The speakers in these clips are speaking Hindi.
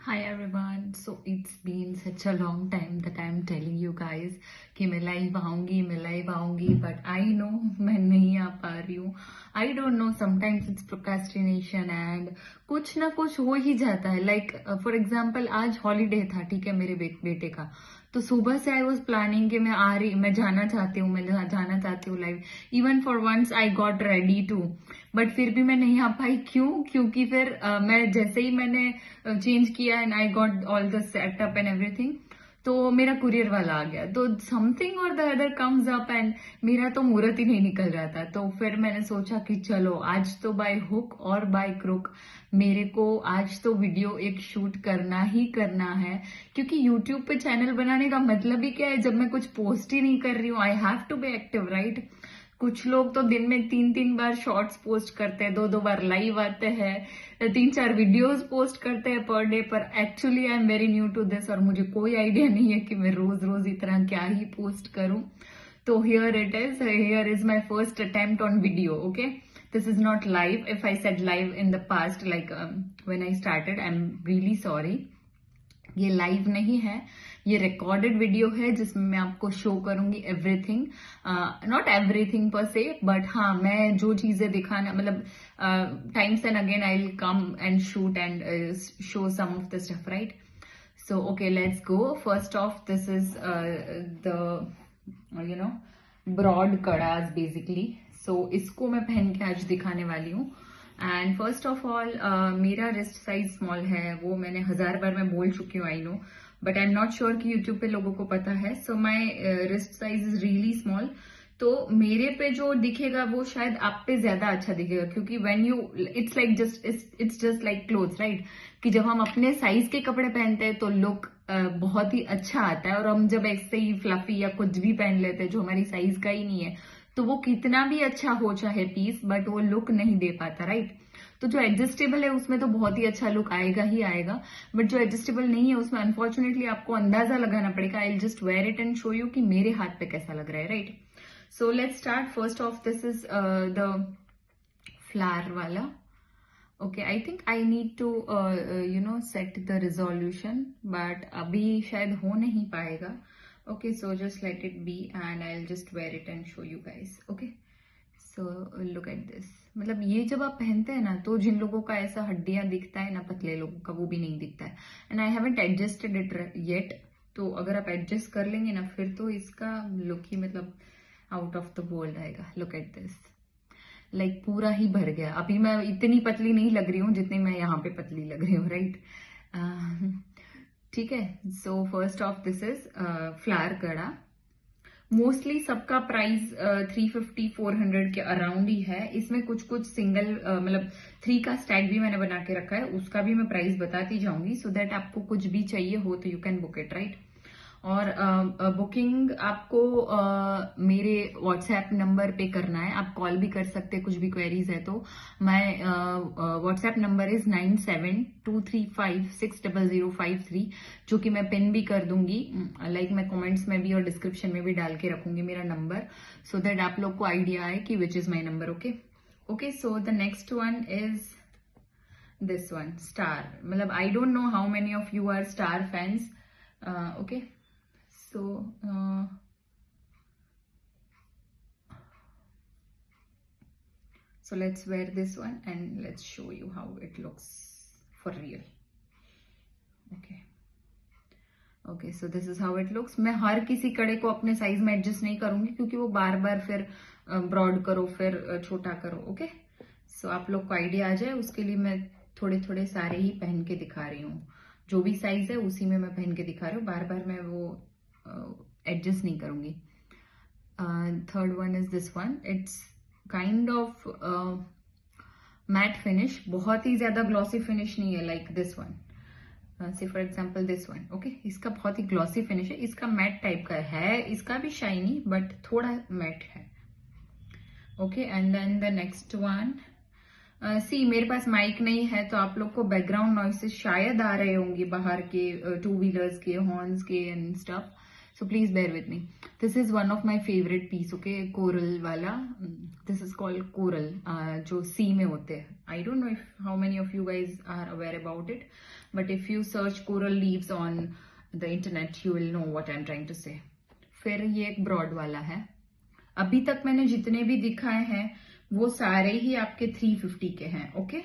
Hi everyone. So it's been such a long time that I'm telling you guys कि मैं लाइव आऊंगी but I know मैं नहीं आ पा रही हूँ. I don't know, sometimes it's procrastination and कुछ ना कुछ हो ही जाता है. Like for example आज हॉलीडे था, ठीक है, मेरे बेटे का. तो सुबह से आई वॉज प्लानिंग कि मैं जाना चाहती हूँ, live. Even for once I got ready to, but फिर भी मैं नहीं आ पाई. क्योंकि फिर मैं जैसे ही मैंने चेंज किया and I got all the setup and everything, तो मेरा कुरियर वाला आ गया. तो समथिंग और the other comes up and मेरा तो मुहूर्त ही नहीं निकल रहा था. तो फिर मैंने सोचा कि चलो आज तो बाय हुक और बाय क्रुक मेरे को आज तो वीडियो एक शूट करना ही करना है. क्योंकि यूट्यूब पे चैनल बनाने का मतलब ही क्या है जब मैं कुछ पोस्ट ही नहीं कर रही हूँ. I have to be active, right. कुछ लोग तो दिन में 3-3 बार शॉर्ट्स पोस्ट करते हैं, 2-2 बार लाइव आते हैं, 3-4 वीडियोस पोस्ट करते हैं पर डे. पर actually I am very new to this और मुझे कोई आइडिया नहीं है कि मैं रोज रोज इतना क्या ही पोस्ट करूं. तो here is my first attempt on video. Okay, this is not live. If I said live in the past like when I started, I am really sorry. ये लाइव नहीं है, ये रिकॉर्डेड वीडियो है जिसमें मैं आपको शो करूंगी एवरीथिंग. नॉट एवरीथिंग पर से, बट हाँ, मैं जो चीजें दिखाना मतलब times and again I will come and shoot and show some of the stuff, right. So okay, let's go. First of this is the broad kadas basically. सो इसको मैं पहन के आज दिखाने वाली हूँ. एंड फर्स्ट ऑफ ऑल मेरा रिस्ट साइज स्मॉल है, वो मैंने 1000 बार मैं बोल चुकी हूँ, I know, but I am not sure कि यूट्यूब पे लोगों को पता है. So my wrist size is really small. तो मेरे पे जो दिखेगा वो शायद आप पे ज्यादा अच्छा दिखेगा, क्योंकि when you it's just like clothes, right. कि जब हम अपने साइज के कपड़े पहनते हैं तो लुक बहुत ही अच्छा आता है, और हम जब ऐसे ही फ्लफी या कुछ भी पहन लेते हैं जो हमारी साइज का ही नहीं है, तो वो कितना भी अच्छा हो चाहे पीस, बट वो लुक नहीं दे पाता, राइट. तो जो एडजस्टेबल है उसमें तो बहुत ही अच्छा लुक आएगा ही आएगा, बट जो एडजस्टेबल नहीं है उसमें अनफॉर्चुनेटली आपको अंदाजा लगाना पड़ेगा. I will just wear it and show you कि मेरे हाथ पे कैसा लग रहा है, right. So let's start. First of this is the flower वाला. Okay, I think I need to set the resolution, but अभी शायद हो नहीं पाएगा. Okay, so just let it be and I'll just wear it and show you guys. Okay, so look at this. मतलब ये जब आप पहनते हैं ना, तो जिन लोगों का ऐसा हड्डियां दिखता है ना, पतले लोगों का, वो भी नहीं दिखता है. And I haven't adjusted it yet. तो अगर आप एडजस्ट कर लेंगे ना, फिर तो इसका लुक ही मतलब आउट ऑफ द वर्ल्ड आएगा. लुक एट दिस, लाइक पूरा ही भर गया. अभी मैं इतनी पतली नहीं लग रही हूँ जितनी मैं यहाँ पे पतली लग रही हूँ, राइट. ठीक है. So first of this is flower कड़ा. मोस्टली सबका प्राइस 350-400 के अराउंड ही है. इसमें कुछ कुछ सिंगल मतलब 3 का स्टैक भी मैंने बना के रखा है, उसका भी मैं प्राइस बताती जाऊंगी, सो दैट आपको कुछ भी चाहिए हो तो you can book it, right. और बुकिंग आपको मेरे व्हाट्सएप नंबर पे करना है. आप कॉल भी कर सकते हैं, कुछ भी क्वेरीज है तो. माय व्हाट्सएप नंबर इज 9723560053, जो कि मैं पिन भी कर दूंगी, लाइक मैं कमेंट्स में भी और डिस्क्रिप्शन में भी डाल के रखूंगी मेरा नंबर, सो दैट आप लोग को आइडिया आए कि which is my number. Okay okay. So the next one is this one, star. मतलब I don't know how many of you are star fans. Okay, so let's wear this one and let's show you how it looks for real. Okay, so this is how it looks. मैं हर किसी कड़े को अपने साइज में एडजस्ट नहीं करूंगी, क्योंकि वो बार बार फिर ब्रॉड करो, फिर छोटा करो. ओके, सो आप लोग को आइडिया आ जाए उसके लिए मैं थोड़े थोड़े सारे ही पहन के दिखा रही हूँ. जो भी साइज है उसी में मैं पहन के दिखा रही हूँ, बार बार मैं वो एडजस्ट नहीं करूंगी. Third one is this one. It's kind of matte finish, बहुत ही ज्यादा ग्लॉसी फिनिश नहीं है लाइक दिस वन. से for example this one. Okay, इसका बहुत ही ग्लॉसी फिनिश है, इसका मैट टाइप का है, इसका भी शाइनी बट थोड़ा मैट है. Okay, and then the next one. See मेरे पास माइक नहीं है, तो आप लोग को बैकग्राउंड नॉइसेस शायद आ रहे होंगे बाहर के, 2 व्हीलर्स के, हॉर्न्स के and stuff, so please bear with me. This is one of my favourite piece. Okay, coral वाला. दिस इज कॉल्ड कोरल, जो सी में होते हैं. I don't know if how many of you guys are aware about it, but if you search coral leaves on the internet you will know what I'm trying to say. फिर ये एक ब्रॉड वाला है. अभी तक मैंने जितने भी दिखाए हैं वो सारे ही आपके 350 के हैं. Okay,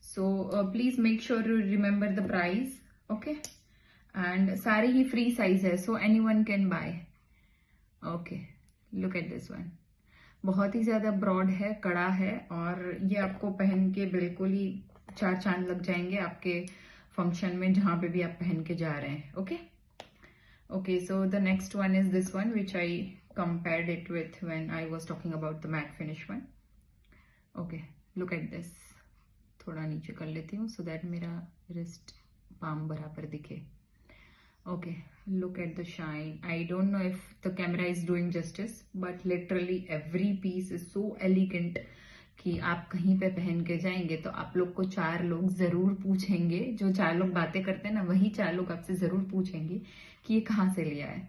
so please make sure you remember the price. Okay, and सारे ही फ्री साइज है, so anyone can buy. Okay, look at this one. बहुत ही ज्यादा ब्रॉड है, कड़ा है, और ये आपको पहन के बिल्कुल ही 4 चांद लग जाएंगे आपके फंक्शन में जहां पे भी आप पहन के जा रहे हैं. Okay okay, so the next one is this one which I compared it with when I was talking about the matte finish one. Okay, look at this. थोड़ा नीचे कर लेती हूँ so that मेरा wrist palm बराबर दिखे. Okay, look at the shine. I don't know if the camera is doing justice, but literally every piece is so elegant कि आप कहीं पे पहन के जाएंगे तो आप लोग को 4 लोग जरूर पूछेंगे. जो 4 लोग बातें करते हैं ना, वही 4 लोग आपसे जरूर पूछेंगे कि ये कहाँ से लिया है.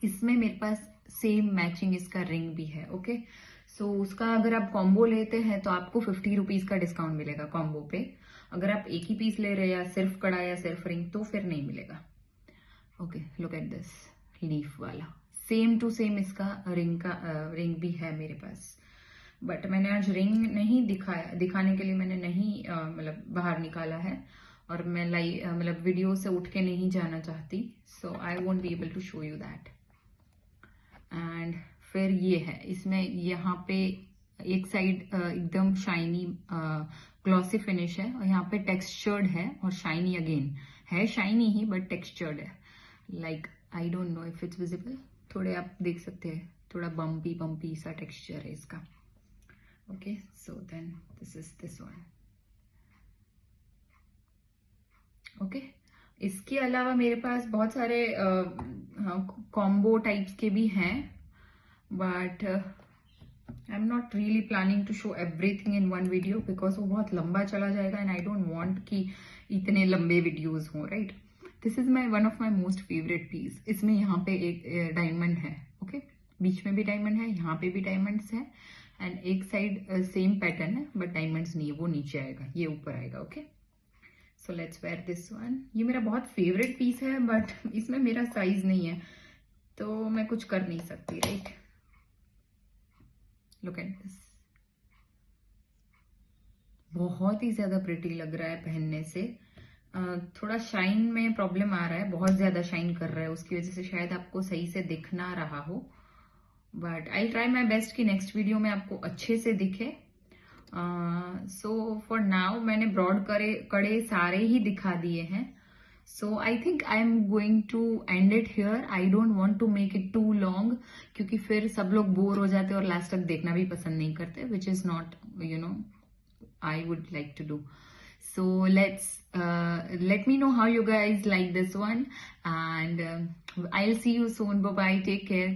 इसमें मेरे पास सेम मैचिंग इसका रिंग भी है. ओके, सो उसका अगर आप कॉम्बो लेते हैं तो आपको 50 रुपीज का डिस्काउंट मिलेगा कॉम्बो पे. अगर आप एक ही पीस ले रहे हैं, या सिर्फ कड़ा या सिर्फ रिंग, तो फिर नहीं मिलेगा. Okay, look at this leaf वाला. सेम टू सेम इसका रिंग भी है मेरे पास, बट मैंने आज रिंग नहीं दिखाने के लिए मैंने नहीं मतलब बाहर निकाला है, और मैं मतलब वीडियो से उठ के नहीं जाना चाहती, so I won't be able to show you that. And फिर ये है, इसमें यहाँ पे एक साइड एकदम शाइनी ग्लॉसी फिनिश है, और यहाँ पे टेक्सचर्ड है और शाइनी अगेन है. शाइनी ही बट टेक्सचर्ड है. Like I don't know if it's visible. थोड़े आप देख सकते हैं, थोड़ा बम्पी सा टेक्सचर है इसका. Okay, so then this is this one. Okay, इसके अलावा मेरे पास बहुत सारे कॉम्बो टाइप्स के भी हैं, but I am not really planning to show everything in one video because वो बहुत लंबा चला जाएगा एंड आई डोंट वांट कि इतने लंबे वीडियोस हों. Right, this is one of my most favourite piece. इसमें यहाँ पे एक डायमंड है. ओके, बीच में भी डायमंड है, यहाँ पे भी डायमंड्स है, एंड एक साइड सेम पैटर्न है बट डायमंड्स नहीं है, वो नीचे आएगा, ये ऊपर आएगा. Okay, so let's wear this one. ये मेरा बहुत फेवरेट पीस है, बट इसमें मेरा साइज नहीं है तो मैं कुछ कर नहीं सकती. Right, look at this. बहुत ही ज्यादा प्रिटी लग रहा है पहनने से. थोड़ा शाइन में प्रॉब्लम आ रहा है, बहुत ज्यादा शाइन कर रहा है, उसकी वजह से शायद आपको सही से दिख ना रहा हो, but I try my best कि नेक्स्ट वीडियो में आपको अच्छे से दिखे. सो फॉर नाउ मैंने ब्रॉड कड़े सारे ही दिखा दिए हैं. So I think I am going to end it here. I don't want to make it too long, क्योंकि फिर सब लोग बोर हो जाते हैं और लास्ट तक देखना भी पसंद नहीं करते, which is not I would like to do. So let me know how you guys like this one, and I'll see you soon. Bye bye, take care.